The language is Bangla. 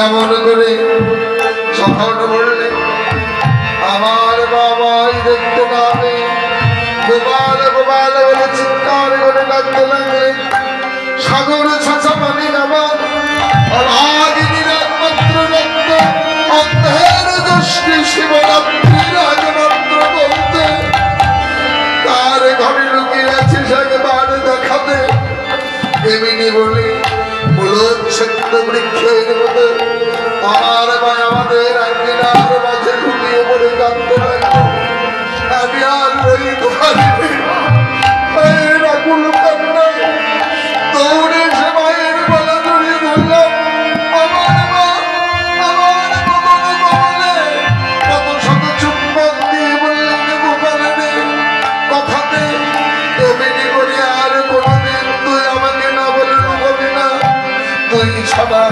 এমন করে যখন বললে আমার বাবাই দেখতে পাবে, গোপাল গোপাল বলে চিৎকার করে ডাকতে লাগলেন। সাগর ছাঁচা পানি নামান অভাগিনীর একমাত্র রক্ত অন্ধের দৃষ্টি শিবরাত্রির একমাত্র বলতে তার ঘরে লুকিয়ে আছিস একবার দেখাতে। এমনি বলে মূলচ্ছেদ বৃক্ষের মতো আমার ভাই আমাদের আঙ্গিনার মাঝে লুকিয়ে পড়ে কাঁদতে লাগলো। আমি আর রইতে পারিনি, রাকুল কান্নায় দৌড়ে সে মায়ের গলা জড়িয়ে ধরলাম। আমার মা আমার মদন কমলে কত শত চুম্বক দিয়ে বললেন গোপালে কথাতে এমনি করে আর কোনোদিন তুই আমাকে না বলে লুকাবি না, তুই ছাড়া